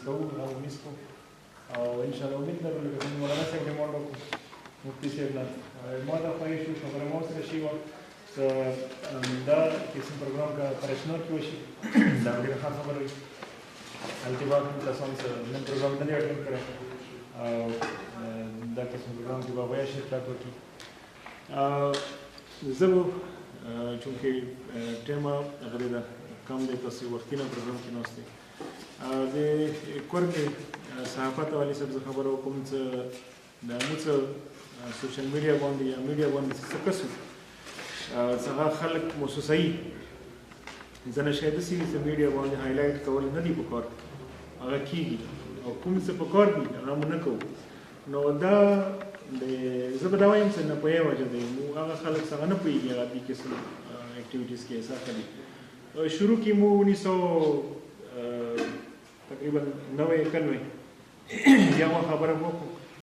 کوو هغه میس کوو او انشاءالله امید لرو لکه څنګه مولانا صاحب ډیمانډ وکړو مفتي صاحب نه ما ته خواهش وشو خبره ما ورسره شوې وه که دا قسم پروګرام که په رشنور کې وشي دا ډېره ښه خبره وي التباق هم کسانو سره نن پروګرام نه دی اټینډ کړی او دا قسم پروګرام کې به باید شرکت وکړي زه به چونکې ټایمه هغه ډېره کم دی تاسو وختي نه پروګرام کې ناست دی د کور کې صحافت والي صاحب زه خبره وکړم څه د موږ څه سوشل میډیا باندې یا میډیا باندې څه کسو څنګه خلک محسوسوي ځنه شاید داسې وي چې میډیا باندې هایلایټ کول نه دي پکار هغه کېږي او کوم څه پکار دي هغه مو نه کوو نو دا زه به دا وایم چې نه په یوه وجه دی مو هغه خلک څنګه نه پوهېږي هغه دې قسم اکټیویټیز کې حصه اخلي شروع کې مو 1900 تقریبا 91 یا خبره وکړو